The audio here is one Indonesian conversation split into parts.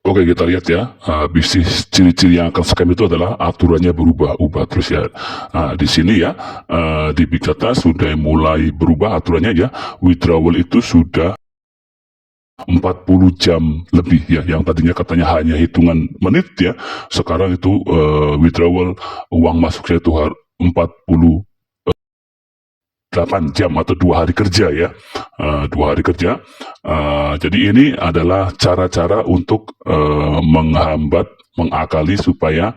Oke, kita lihat ya, bisnis ciri-ciri yang akan scam itu adalah aturannya berubah-ubah terus ya. Di sini ya, di Big Data sudah mulai berubah aturannya ya. Withdrawal itu sudah 40 jam lebih ya, yang tadinya katanya hanya hitungan menit ya, sekarang itu withdrawal uang masuknya itu 40 8 jam atau 2 hari kerja ya. 2 hari kerja. Jadi ini adalah cara-cara untuk menghambat, mengakali supaya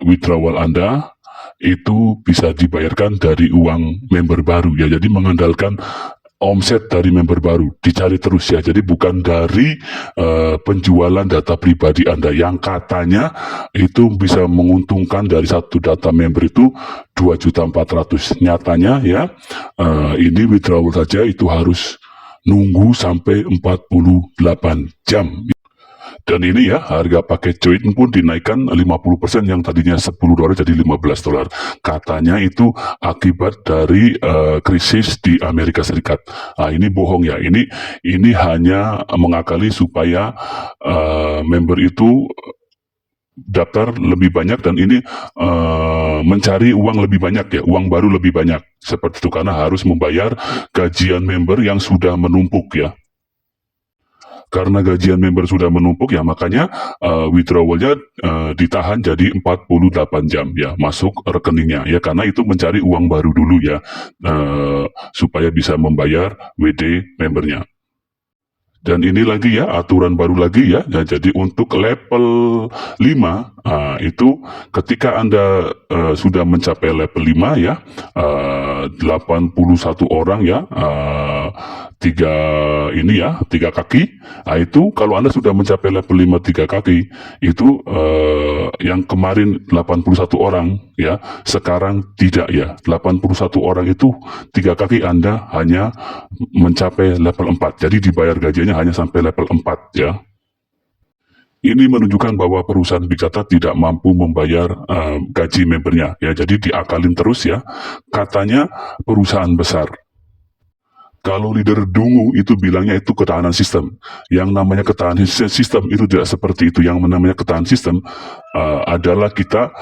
withdrawal Anda itu bisa dibayarkan dari uang member baru ya. Jadi mengandalkan omset dari member baru dicari terus ya. Jadi bukan dari penjualan data pribadi Anda yang katanya itu bisa menguntungkan dari satu data member itu 2.400.000. Nyatanya ya, ini withdrawal saja itu harus nunggu sampai 48 jam. Dan ini ya, harga paket join pun dinaikkan 50%, yang tadinya $10 jadi $15. Katanya itu akibat dari krisis di Amerika Serikat. Ini bohong ya. Ini hanya mengakali supaya member itu daftar lebih banyak, dan ini mencari uang lebih banyak ya, uang baru lebih banyak. Seperti itu, karena harus membayar gajian member yang sudah menumpuk ya. Karena gajian member sudah menumpuk ya, makanya withdrawalnya ditahan jadi 48 jam ya, masuk rekeningnya ya, karena itu mencari uang baru dulu ya, supaya bisa membayar WD membernya. Dan ini lagi ya, aturan baru lagi ya. Nah, jadi untuk level 5 itu ketika Anda sudah mencapai level 5 ya, 81 orang ya, tiga ini ya, 3 kaki. Itu kalau Anda sudah mencapai level 5 3 kaki, itu yang kemarin 81 orang ya, sekarang tidak ya. 81 orang itu 3 kaki, Anda hanya mencapai level 4. Jadi dibayar gajinya hanya sampai level 4 ya. Ini menunjukkan bahwa perusahaan Big Data tidak mampu membayar gaji membernya ya. Jadi diakalin terus ya. Katanya perusahaan besar. Kalau leader dungu itu bilangnya itu ketahanan sistem. Yang namanya ketahanan sistem itu tidak seperti itu. Yang namanya ketahanan sistem adalah kita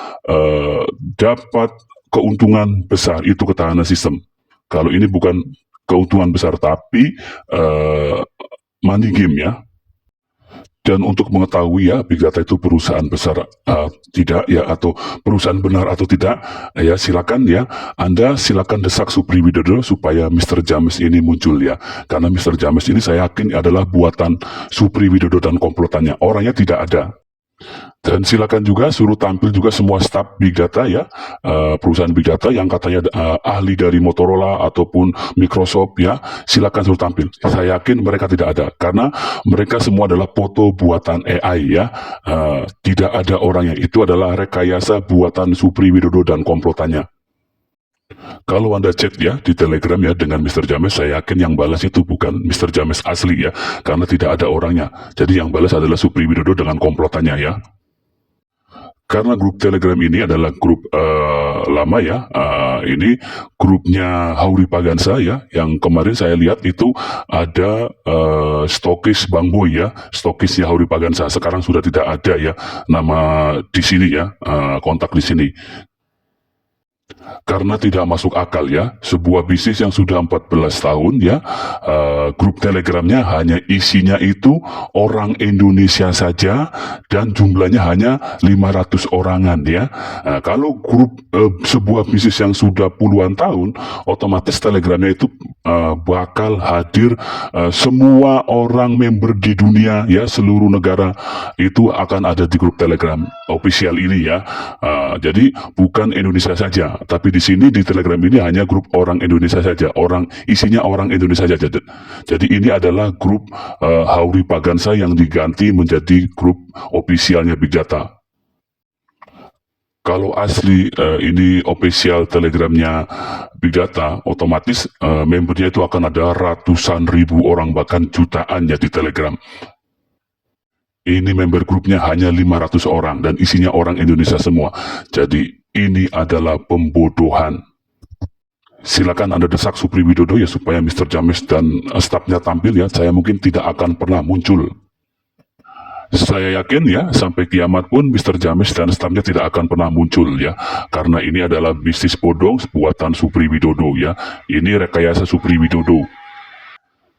dapat keuntungan besar, itu ketahanan sistem. Kalau ini bukan keuntungan besar, tapi money game ya. Dan untuk mengetahui ya Big Data itu perusahaan besar tidak ya, atau perusahaan benar atau tidak ya, silakan ya, Anda silakan desak Supri Widodo supaya Mr. James ini muncul ya, karena Mr. James ini saya yakin adalah buatan Supri Widodo dan komplotannya, orangnya tidak ada. Dan silakan juga suruh tampil juga semua staf Big Data ya, perusahaan Big Data yang katanya ahli dari Motorola ataupun Microsoft ya, silakan suruh tampil. Saya yakin mereka tidak ada, karena mereka semua adalah foto buatan AI ya, tidak ada orangnya. Itu adalah rekayasa buatan Supri Widodo dan komplotannya. Kalau Anda chat ya di Telegram ya dengan Mr. James, saya yakin yang balas itu bukan Mr. James asli ya, karena tidak ada orangnya. Jadi yang balas adalah Supri Widodo dengan komplotannya ya. Karena grup Telegram ini adalah grup lama ya, ini grupnya Hauri Pagansa ya, yang kemarin saya lihat itu ada stokis Bang Boy ya, stokisnya Hauri Pagansa, sekarang sudah tidak ada ya nama di sini ya, kontak di sini. Karena tidak masuk akal ya, sebuah bisnis yang sudah 14 tahun ya, grup Telegramnya hanya isinya itu orang Indonesia saja, dan jumlahnya hanya 500 orangan ya. Kalau grup sebuah bisnis yang sudah puluhan tahun, otomatis Telegramnya itu bakal hadir semua orang member di dunia ya, seluruh negara itu akan ada di grup Telegram official ini ya. Jadi bukan Indonesia saja, tapi di sini di Telegram ini hanya grup orang Indonesia saja, isinya orang Indonesia saja. Jadi ini adalah grup Hauri Pagansa yang diganti menjadi grup ofisialnya Big Data. Kalau asli ini official Telegramnya Big Data, otomatis membernya itu akan ada ratusan ribu orang, bahkan jutaan ya di Telegram. Ini member grupnya hanya 500 orang dan isinya orang Indonesia semua. Jadi ini adalah pembodohan. Silakan Anda desak Supri Widodo ya supaya Mr. James dan stafnya tampil ya. Saya mungkin tidak akan pernah muncul. Saya yakin ya, sampai kiamat pun Mr. James dan stafnya tidak akan pernah muncul ya. Karena ini adalah bisnis bodong buatan Supri Widodo ya. Ini rekayasa Supri Widodo.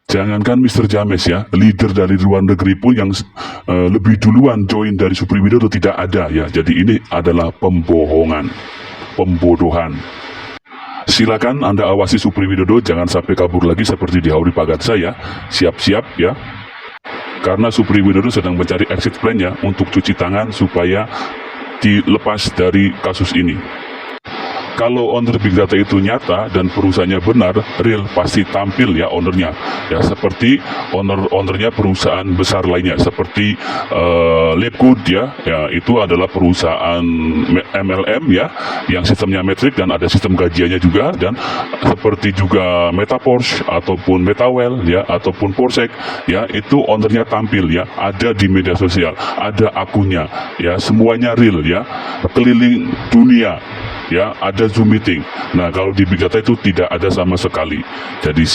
Jangankan Mr. James ya, leader dari luar negeri pun yang lebih duluan join dari Supri Widodo tidak ada ya. Jadi ini adalah pembohongan, pembodohan. Silakan Anda awasi Supri Widodo, jangan sampai kabur lagi seperti di Hauri Pagat saya. Siap-siap ya. Karena Supri Widodo sedang mencari exit plan-nya untuk cuci tangan supaya dilepas dari kasus ini. Kalau owner Big Data itu nyata dan perusahaannya benar, real, pasti tampil ya ownernya. Ya seperti ownernya perusahaan besar lainnya, seperti Labgood ya, itu adalah perusahaan MLM ya, yang sistemnya metrik dan ada sistem gajiannya juga, dan seperti juga Metaporsche ataupun Metawell ya, ataupun Porsche ya, itu ownernya tampil ya, ada di media sosial, ada akunnya ya, semuanya real ya, keliling dunia. Ya, ada Zoom meeting. Nah, kalau di Big Data itu tidak ada sama sekali. Jadi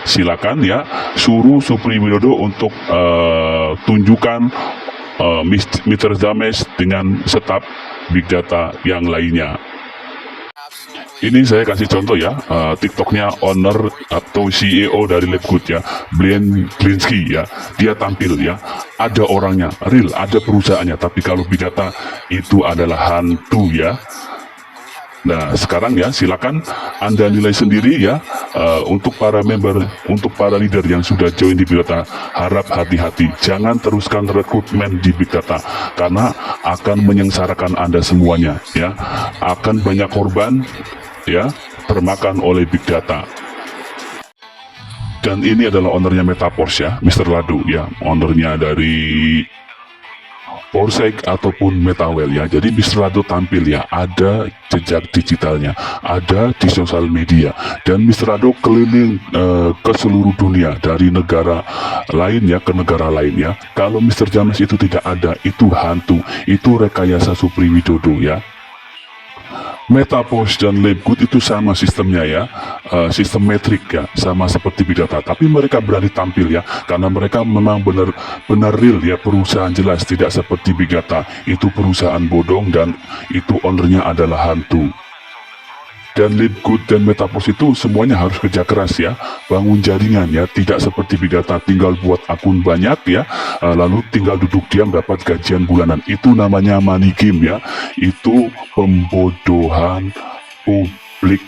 silakan ya, suruh Supri Widodo untuk tunjukkan Mr. James dengan staf Big Data yang lainnya. Ini saya kasih contoh ya, TikToknya owner atau CEO dari Labgood ya, Brian Glinsky ya, dia tampil ya, ada orangnya, real, ada perusahaannya, tapi kalau Big Data itu adalah hantu ya. Nah sekarang ya silakan Anda nilai sendiri ya, untuk para member, untuk para leader yang sudah join di Big Data, harap hati-hati, jangan teruskan rekrutmen di Big Data karena akan menyengsarakan Anda semuanya ya, akan banyak korban ya, termakan oleh Big Data. Dan ini adalah ownernya Metaporsche ya, Mr. Lado ya, ownernya dari Porsche ataupun Metawell ya. Jadi Mr. Lado tampil ya, ada jejak digitalnya, ada di sosial media, dan Mr. Lado keliling ke seluruh dunia dari negara lain ya ke negara lain ya. Kalau Mr. James itu tidak ada, itu hantu, itu rekayasa Supri Widodo ya. Metaporsche dan Labgood itu sama sistemnya ya, sistem metrik ya, sama seperti Big Data. Tapi mereka berani tampil ya, karena mereka memang benar real ya, perusahaan jelas, tidak seperti Big Data. Itu perusahaan bodong dan itu ownernya adalah hantu. Dan Labgood dan Metaporsche itu semuanya harus kerja keras ya, bangun jaringan ya, tidak seperti Big Data tinggal buat akun banyak ya, lalu tinggal duduk diam dapat gajian bulanan. Itu namanya money game ya, itu pembodohan publik.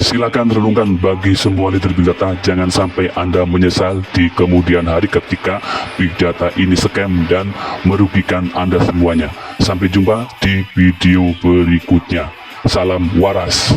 Silakan renungkan bagi semua leader Big Data, jangan sampai Anda menyesal di kemudian hari ketika Big Data ini scam dan merugikan Anda semuanya. Sampai jumpa di video berikutnya. Salam waras.